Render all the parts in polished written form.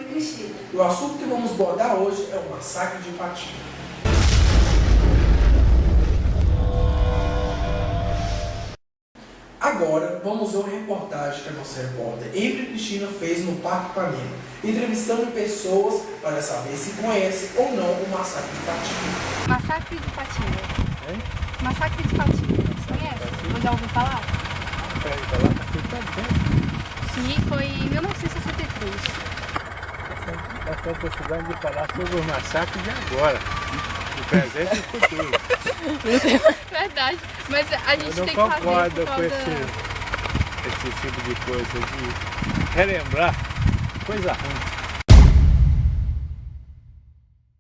Cristina. E o assunto que vamos abordar hoje é o massacre de Ipatinga. Agora, vamos ver uma reportagem que a nossa repórter Emily Cristina fez no Parque Ipanema, entrevistando pessoas para saber se conhecem ou não o massacre de Ipatinga. Massacre de Ipatinga. Hein? Massacre de Ipatinga. Conhece? Ou já ouviu falar? Sim, foi em 1963. Essa possibilidade de falar sobre o massacre de agora, do presente e do futuro. Verdade, mas a gente Eu tem que não fazer concordo por com causa... esse tipo de coisa, de relembrar coisa ruim.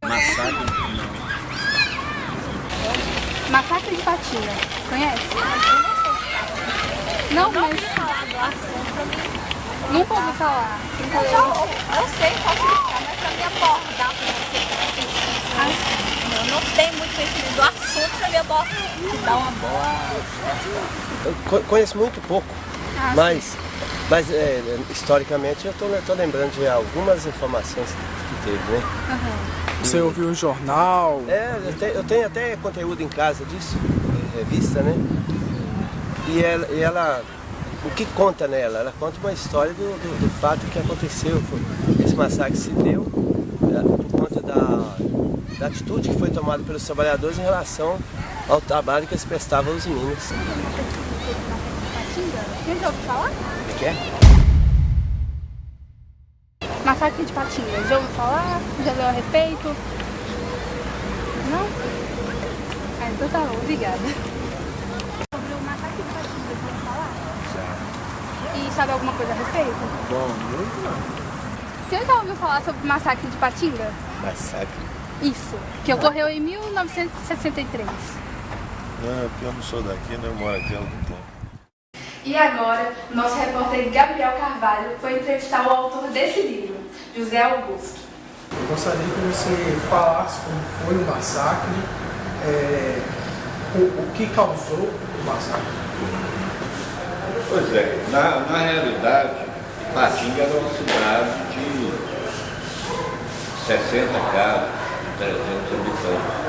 Massacre Massacre de Ipatinga. Conhece? Não, mas... Nunca ouvi falar. Eu sei, posso explicar, mas pra mim abordar pra você, eu não tenho muito conhecimento do assunto, pra mim dar uma boa... Eu conheço muito pouco, mas historicamente eu tô lembrando de algumas informações que teve, né? Você ouviu o jornal? Eu tenho até conteúdo em casa disso, revista, né? E ela, o que conta nela? Ela conta uma história do fato que aconteceu. Esse massacre se deu por conta da atitude que foi tomada pelos trabalhadores em relação ao trabalho que eles prestavam aos Minas. Quem já ouviu falar? O que é? Massacre de Ipatinga. Já ouviu falar? Já leu a respeito? Não? Ah, então tá bom, obrigada. Sobre o massacre de Ipatinga, já ouviu falar? E sabe alguma coisa a respeito? bom, muito não. Você já ouviu falar sobre o massacre de Ipatinga? Massacre? Isso, que ocorreu em 1963. Não, porque eu não sou daqui, né? Eu moro aqui há algum tempo. E agora, nosso repórter Gabriel Carvalho foi entrevistar o autor desse livro, José Augusto. Eu gostaria que você falasse como foi o massacre, o que causou o massacre. Pois é, na realidade, Ipatinga era uma cidade de 60 casas, 300 habitantes.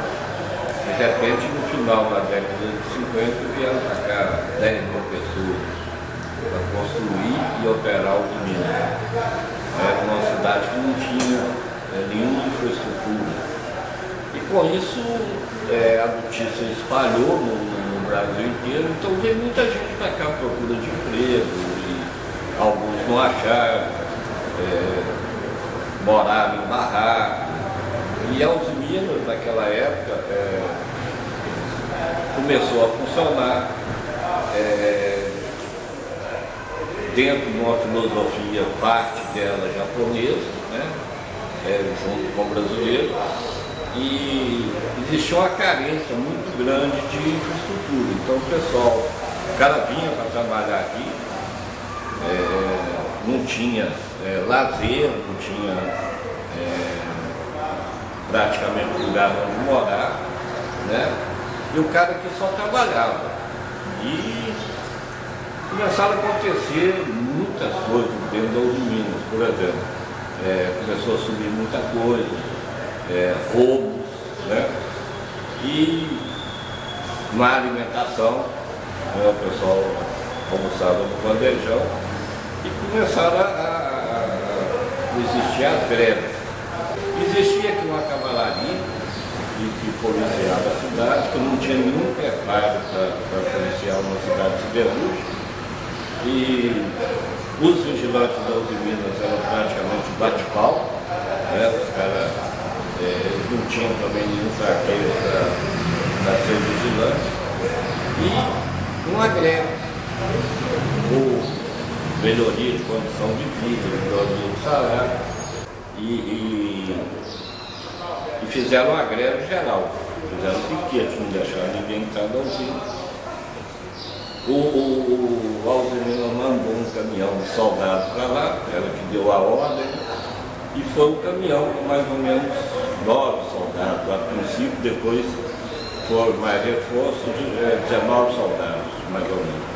De repente, no final da década de 50, vieram para cá 10 mil pessoas para construir e operar o minas. Era uma cidade que não tinha nenhuma infraestrutura. E com isso, a notícia espalhou no Brasil inteiro, então veio muita gente para cá à procura de emprego, e alguns não acharam, moraram em barraco. E a Minas, naquela época, começou a funcionar dentro de uma filosofia, parte dela japonesa, né, junto com o brasileiro, e existia uma carência muito grande de infraestrutura. Então o pessoal, o cara vinha para trabalhar aqui, não tinha lazer, não tinha praticamente lugar onde morar, né? E o cara que só trabalhava. E começaram a acontecer muitas coisas dentro da Minas, por exemplo. Começou a subir muita coisa, roubos, né? E na alimentação, né, o pessoal almoçava no bandejão e começaram a existir as greves. Existia aqui uma cavalaria que policiava a cidade, que não tinha nenhum preparo para policiar uma cidade siderúrgica. E os vigilantes das Minas eram praticamente bate-pau, né? Os caras não tinham também nenhum traqueio para ser vigilante. E uma greve, ou melhoria de condição de vida, melhoria do salário. E fizeram uma greve geral, fizeram piquete, não deixaram ninguém entrar na usina. O Alzirino mandou um caminhão de soldado para lá, ela que deu a ordem, e foi um caminhão com mais ou menos 9 soldados a princípio, depois foram mais reforços de 19 soldados, mais ou menos.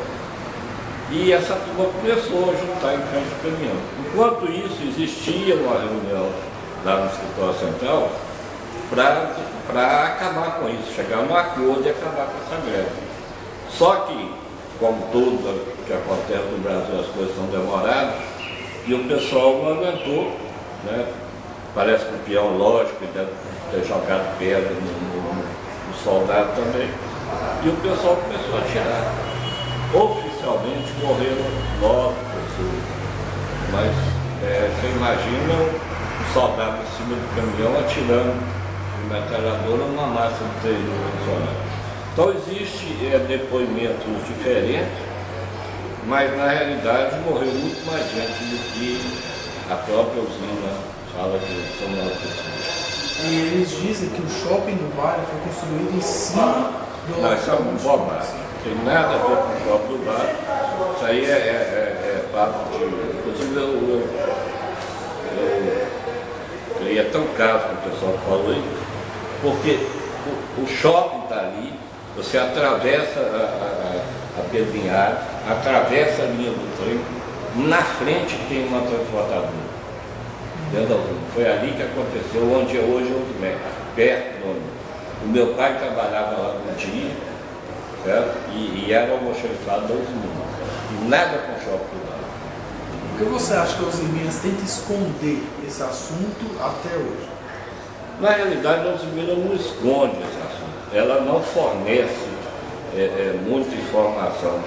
E essa turma começou a juntar em frente ao caminhão. Enquanto isso, existia uma reunião lá no escritório central para acabar com isso, chegar num acordo e acabar com essa greve. Só que, como tudo que acontece no Brasil, as coisas são demoradas, e o pessoal não aguentou, né? Parece que o peão, lógico, deve ter jogado pedra no soldado também, e o pessoal começou a atirar. Oficialmente morreram 9 pessoas, mas você imagina um soldado em cima do caminhão atirando de metralhadora numa massa de 3 mil funcionários. Então existe depoimentos diferentes, mas na realidade morreu muito mais gente do que a própria usina fala que são 9 pessoas. E eles dizem que o shopping do Vale foi construído em cima do... Não, isso é um bobagem. Não tem nada a ver com o shopping do Vale. Isso aí é papo de... Inclusive eu queria tão caso que o pessoal falou aí, porque o shopping está ali, você atravessa a Pedrinhada, atravessa a linha do trem, na frente tem uma transportadora. Foi ali que aconteceu, onde hoje é o MEC, perto do onde. O meu pai trabalhava lá no dia, certo? E era almoxarifado da usina. E nada com shopping do Vale. Por que você acha que os Minas tentam esconder esse assunto até hoje? Na realidade, a Usiminas não esconde esse assunto. Ela não fornece muita informação.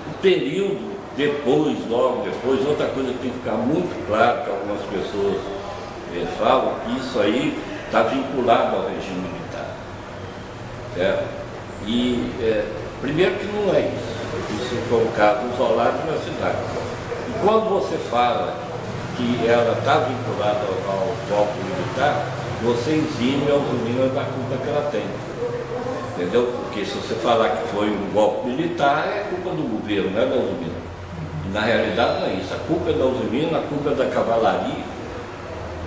O período depois, logo depois, outra coisa que tem que ficar muito claro, que algumas pessoas falam, que isso aí está vinculado ao regime militar. Certo? E, primeiro que não é isso. Isso foi um caso isolado na cidade. E quando você fala que ela está vinculada ao golpe militar, você exime a Usiminas da culpa que ela tem. Entendeu? Porque se você falar que foi um golpe militar, é culpa do governo, não é da Usiminas. E na realidade não é isso. A culpa é da Usiminas, a culpa é da cavalaria,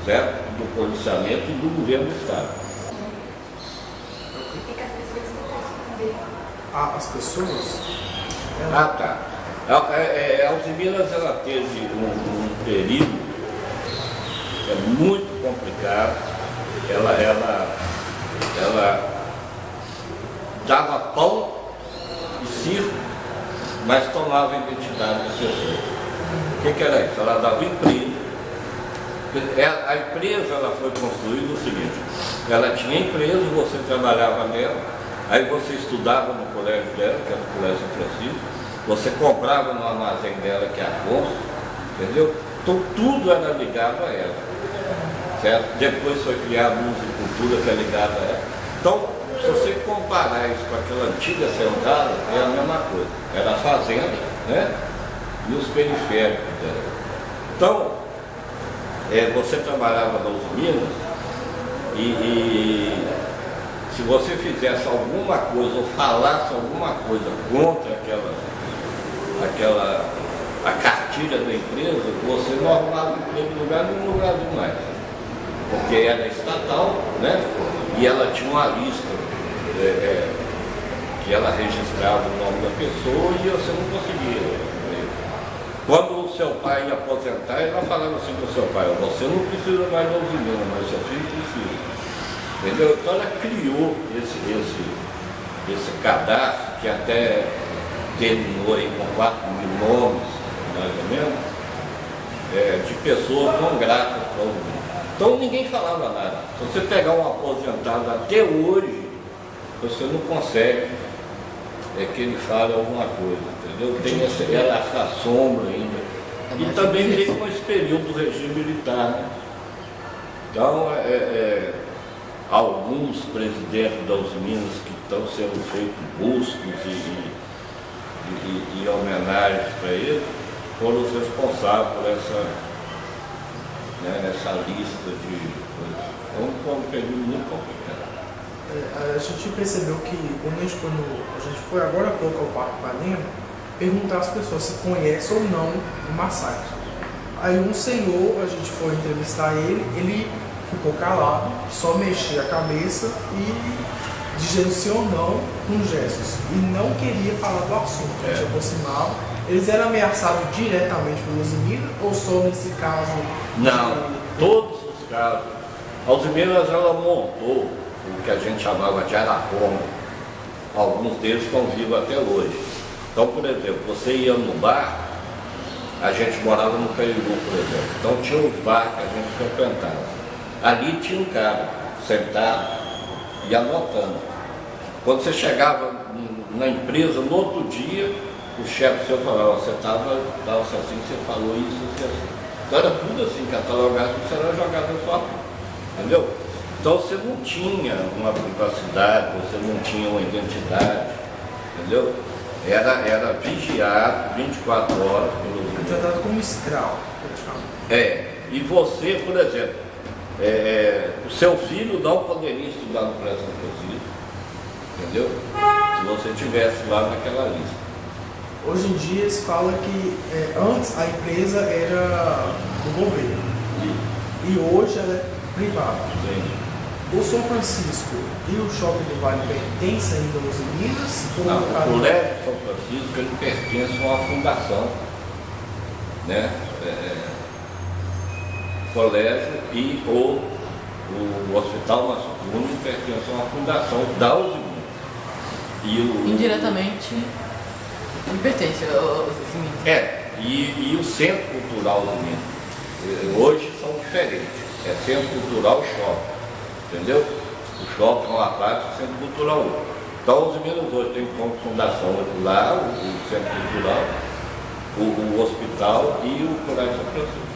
certo? Do policiamento e do governo do Estado. As pessoas? Ah, tá. A Usiminas, ela teve um período muito complicado. Ela dava pão e circo, mas tomava a identidade da pessoa. O que era isso? Ela dava emprego. A empresa ela foi construída o seguinte: ela tinha empresa, você trabalhava nela, aí você estudava no colégio dela, que era o Colégio São Francisco, você comprava no armazém dela, que é a Afonso, entendeu? Então tudo era ligado a ela, certo? Depois foi criada a musicultura, que é ligada a ela. Então, se você comparar isso com aquela antiga senzala, é a mesma coisa. Era a fazenda, né? E os periféricos dela. Então, você trabalhava nas Minas e se você fizesse alguma coisa ou falasse alguma coisa contra a cartilha da empresa, você não arrumava emprego em lugar nenhum no Brasil mais. Porque era estatal, né? E ela tinha uma lista que ela registrava o nome da pessoa e você não conseguia. Quando o seu pai ia aposentar, ela falava assim para o seu pai: você não precisa mais da Usiminas, mas seu filho precisa. Entendeu? Então ela criou esse cadastro que até terminou aí com 4 mil nomes, mais ou menos, de pessoas não gratas para a Usiminas. Então ninguém falava nada. Se você pegar um aposentado até hoje, você não consegue que ele fale alguma coisa, entendeu? Tem essa sombra ainda. E também veio com esse período do regime militar, né? Então, alguns presidentes das Usiminas que estão sendo feitos bustos e homenagens para ele, foram os responsáveis por essa lista de coisas. Então, foi um período muito complicado. A gente percebeu que quando a gente foi agora há pouco ao Parque Ipanema perguntar às pessoas se conhecem ou não o massacre. Aí um senhor, a gente foi entrevistar ele ficou calado, só mexia a cabeça e dizendo sim ou não com gestos. E não queria falar do assunto. A gente aproximava eles eram ameaçados diretamente pelos Minas ou só nesse caso? Não, todos os casos. A Uzi Minas, ela montou o que a gente chamava de Aracoma. Alguns deles estão vivos até hoje. Então, por exemplo, você ia no bar, a gente morava no Cairu, por exemplo. Então tinha uns bar que a gente frequentava. Ali tinha um cara sentado e anotando. Quando você chegava na empresa, no outro dia, o chefe seu falava, você estava assim, você falou isso, assim. Então era tudo assim, catalogado, você era jogado na sua mão, entendeu? Então você não tinha uma privacidade, você não tinha uma identidade, entendeu? Era vigiado 24 horas pelo... Tratado como escravo, praticamente. E você, por exemplo, o seu filho não poderia estudar no Colégio Inclusive, entendeu? Se você estivesse lá naquela lista. Hoje em dia se fala que antes a empresa era do governo e hoje ela é privada. Sim. O São Francisco e o Shopping do Vale pertencem ainda aos Minas? Não, o Colégio São Francisco ele pertence a uma fundação, né? Colégio e o Hospital Masculino pertence a uma fundação da Uzi Minas. Indiretamente me pertence aos Minas. E o Centro Cultural Uzi Minas. Hoje são diferentes. É Centro Cultural e Shopping. Entendeu? O shopping é uma parte do Centro Cultural. Então, os Minas hoje tem como fundação lá, o Centro Cultural, o Hospital e o Colégio São Francisco.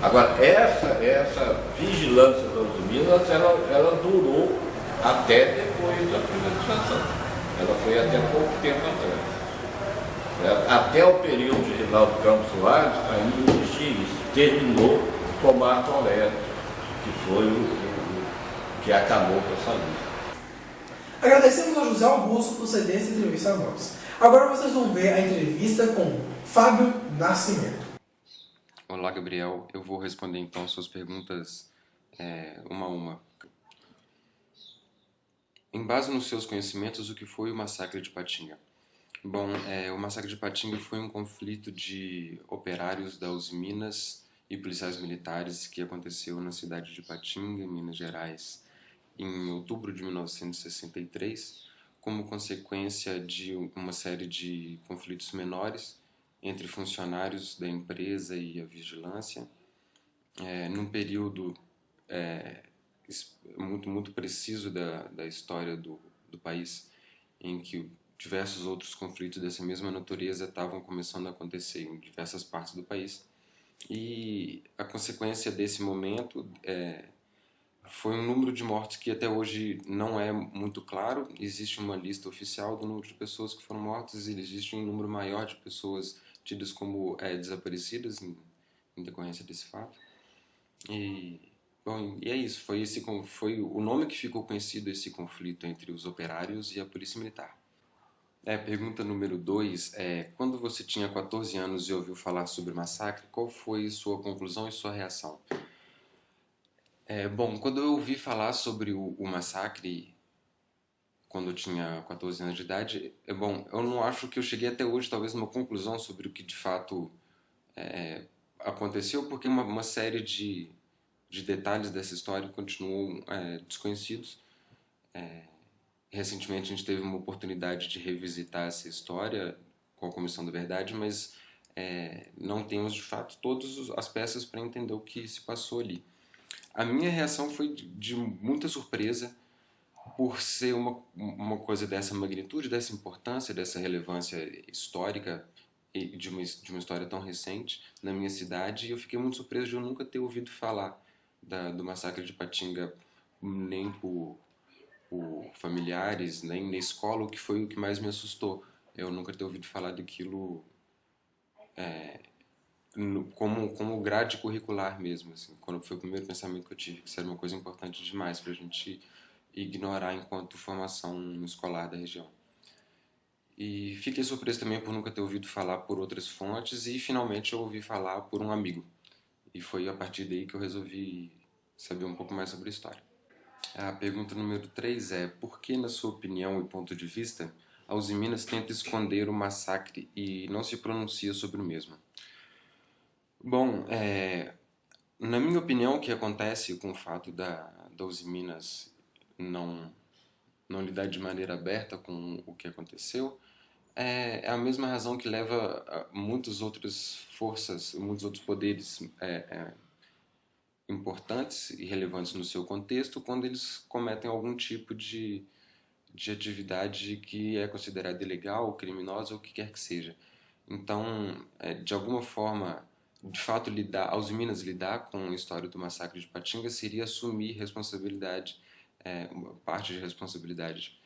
Agora, essa vigilância das Minas, ela durou até depois da privatização. Ela foi até pouco tempo atrás. Até o período de Rinaldo Campos Soares, ainda não existia isso. Terminou com Marco Aurélio, que foi o que acabou com essa lista. Agradecemos a José Augusto por ceder essa entrevista a nós. Agora vocês vão ver a entrevista com Fábio Nascimento. Olá, Gabriel. Eu vou responder então suas perguntas uma a uma. Em base nos seus conhecimentos, o que foi o massacre de Ipatinga? Bom, o massacre de Ipatinga foi um conflito de operários da Uzi Minas e policiais militares que aconteceu na cidade de Ipatinga, Minas Gerais, em outubro de 1963, como consequência de uma série de conflitos menores entre funcionários da empresa e a vigilância, num período muito preciso da história do país, em que diversos outros conflitos dessa mesma natureza estavam começando a acontecer em diversas partes do país. E a consequência desse momento foi um número de mortes que até hoje não é muito claro. Existe uma lista oficial do número de pessoas que foram mortas e existe um número maior de pessoas tidas como desaparecidas em decorrência desse fato. E é isso, foi o nome que ficou conhecido esse conflito entre os operários e a polícia militar. Pergunta número 2 quando você tinha 14 anos e ouviu falar sobre o massacre, qual foi sua conclusão e sua reação? Bom, quando eu ouvi falar sobre o massacre, quando eu tinha 14 anos de idade, eu não acho que eu cheguei até hoje, talvez, numa conclusão sobre o que de fato aconteceu, porque uma série de detalhes dessa história continuam desconhecidos. Recentemente a gente teve uma oportunidade de revisitar essa história com a Comissão da Verdade, mas não temos de fato todas as peças para entender o que se passou ali. A minha reação foi de muita surpresa por ser uma coisa dessa magnitude, dessa importância, dessa relevância histórica e de uma história tão recente na minha cidade. E eu fiquei muito surpreso de eu nunca ter ouvido falar do massacre de Ipatinga, nem por familiares, nem na escola, o que foi o que mais me assustou. Eu nunca ter ouvido falar daquilo como grade curricular mesmo, assim, quando foi o primeiro pensamento que eu tive, que isso era uma coisa importante demais para a gente ignorar enquanto formação escolar da região. E fiquei surpreso também por nunca ter ouvido falar por outras fontes e finalmente eu ouvi falar por um amigo. E foi a partir daí que eu resolvi saber um pouco mais sobre a história. A pergunta número 3 por que, na sua opinião e ponto de vista, a Uzi Minas tenta esconder o massacre e não se pronuncia sobre o mesmo. Bom, na minha opinião, o que acontece com o fato da Uzi Minas não lidar de maneira aberta com o que aconteceu é a mesma razão que leva a muitas outras forças, muitos outros poderes importantes e relevantes no seu contexto quando eles cometem algum tipo de atividade que é considerada ilegal, criminosa ou o que quer que seja. Então, de alguma forma, de fato, a Uzi Minas lidar com a história do massacre de Patinga seria assumir responsabilidade, parte de responsabilidade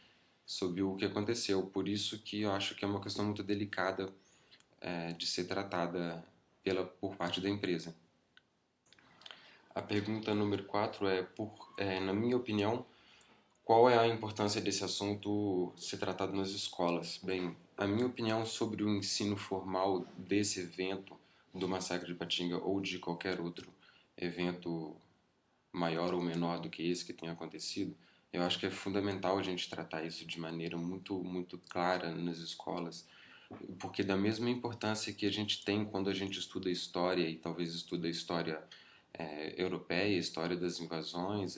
sobre o que aconteceu. Por isso que eu acho que é uma questão muito delicada de ser tratada por parte da empresa. A pergunta número 4 na minha opinião, qual é a importância desse assunto ser tratado nas escolas? Bem, a minha opinião sobre o ensino formal desse evento, do massacre de Patinga ou de qualquer outro evento maior ou menor do que esse que tenha acontecido, eu acho que é fundamental a gente tratar isso de maneira muito, muito clara nas escolas, porque da mesma importância que a gente tem quando a gente estuda história, e talvez estuda história europeia, história das invasões,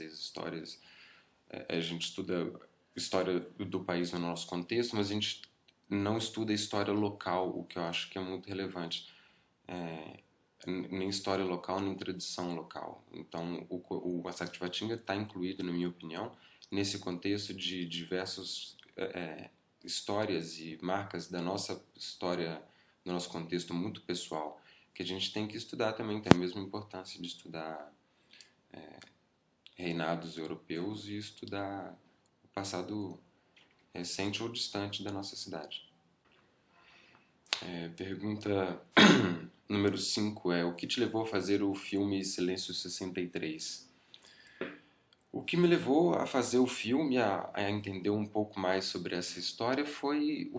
a gente estuda história do país no nosso contexto, mas a gente não estuda história local, o que eu acho que é muito relevante. Nem história local, nem tradição local. Então, o massacre de Patinga está incluído, na minha opinião, nesse contexto de diversas histórias e marcas da nossa história, do nosso contexto muito pessoal, que a gente tem que estudar também, tem a mesma importância de estudar reinados europeus e estudar o passado recente ou distante da nossa cidade. Pergunta número 5 o que te levou a fazer o filme Silêncio 63? O que me levou a fazer o filme, a entender um pouco mais sobre essa história, foi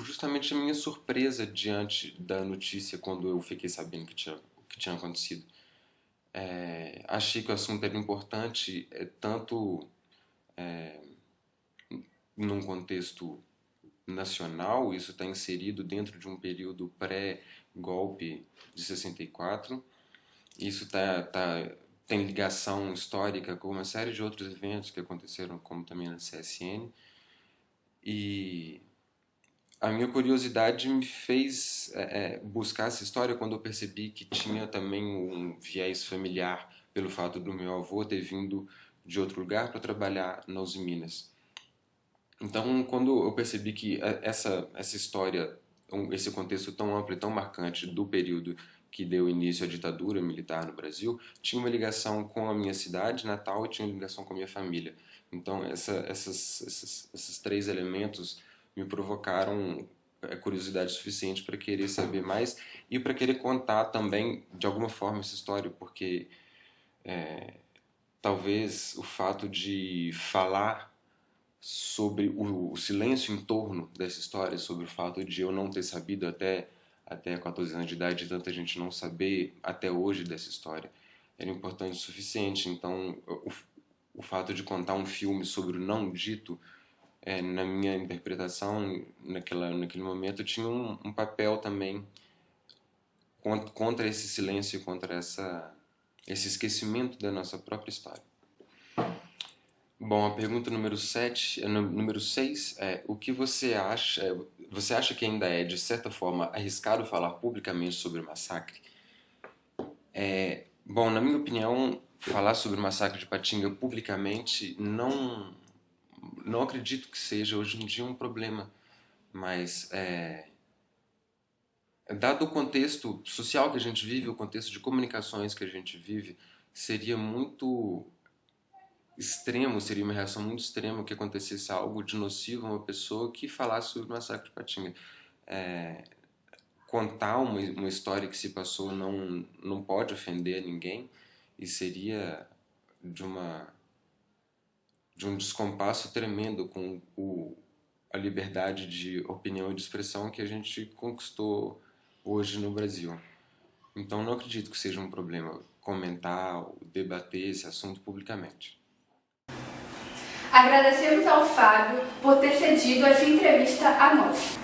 justamente a minha surpresa diante da notícia quando eu fiquei sabendo o que tinha acontecido. Achei que o assunto era importante, tanto num contexto nacional, isso está inserido dentro de um período pré-golpe de 64, isso tem ligação histórica com uma série de outros eventos que aconteceram, como também na CSN, e a minha curiosidade me fez buscar essa história quando eu percebi que tinha também um viés familiar pelo fato do meu avô ter vindo de outro lugar para trabalhar na Uzi Minas. Então, quando eu percebi que essa história, esse contexto tão amplo e tão marcante do período que deu início à ditadura militar no Brasil, tinha uma ligação com a minha cidade natal e tinha uma ligação com a minha família. Então, esses 3 elementos me provocaram curiosidade suficiente para querer saber mais e para querer contar também, de alguma forma, essa história, porque talvez o fato de falar sobre o silêncio em torno dessa história, sobre o fato de eu não ter sabido até 14 anos de idade, tanta gente não saber até hoje dessa história, era importante o suficiente. Então, o fato de contar um filme sobre o não dito, na minha interpretação, naquele momento, tinha um papel também contra esse silêncio, contra esse esquecimento da nossa própria história. Bom, a pergunta número 6 o que você acha? Você acha que ainda é, de certa forma, arriscado falar publicamente sobre o massacre? Bom, na minha opinião, falar sobre o massacre de Patinga publicamente não acredito que seja hoje em dia um problema, mas dado o contexto social que a gente vive, o contexto de comunicações que a gente vive, seria muito extremo, seria uma reação muito extrema que acontecesse algo de nocivo a uma pessoa que falasse sobre o massacre de Patinga. Contar uma história que se passou não pode ofender ninguém e seria de um descompasso tremendo com a liberdade de opinião e de expressão que a gente conquistou hoje no Brasil. Então não acredito que seja um problema comentar ou debater esse assunto publicamente. Agradecemos ao Fábio por ter cedido essa entrevista a nós.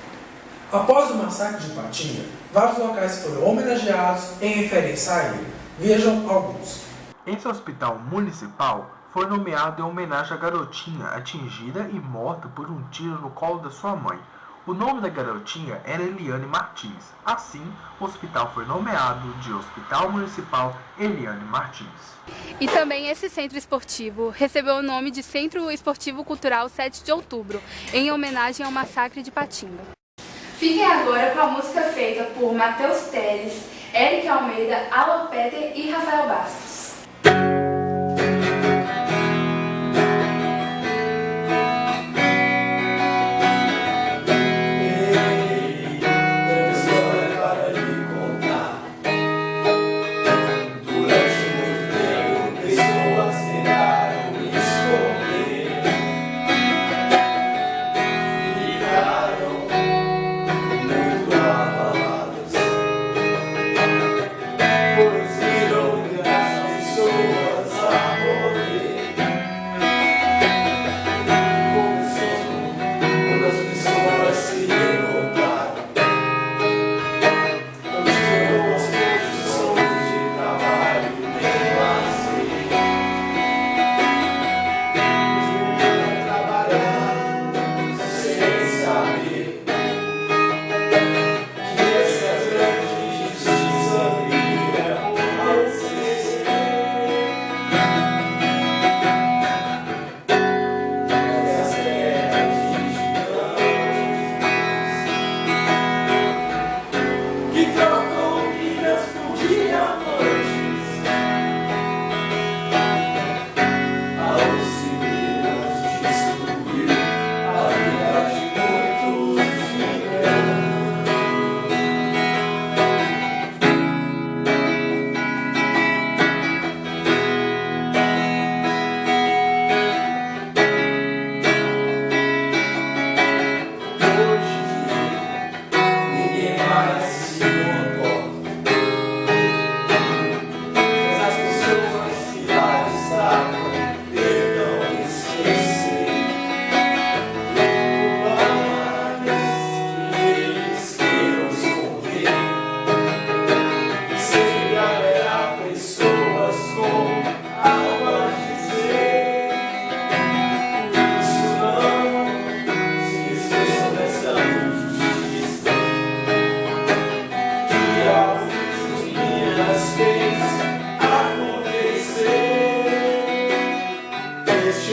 Após o massacre de Patinga, vários locais foram homenageados em referência a ele. Vejam alguns. Esse hospital municipal foi nomeado em homenagem à garotinha atingida e morta por um tiro no colo da sua mãe. O nome da garotinha era Eliane Martins. Assim, o hospital foi nomeado de Hospital Municipal Eliane Martins. E também esse centro esportivo recebeu o nome de Centro Esportivo Cultural 7 de Outubro, em homenagem ao massacre de Patinga. Fiquem agora com a música feita por Matheus Teles, Eric Almeida, Alan Peter e Rafael Bastos.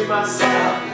Massacre.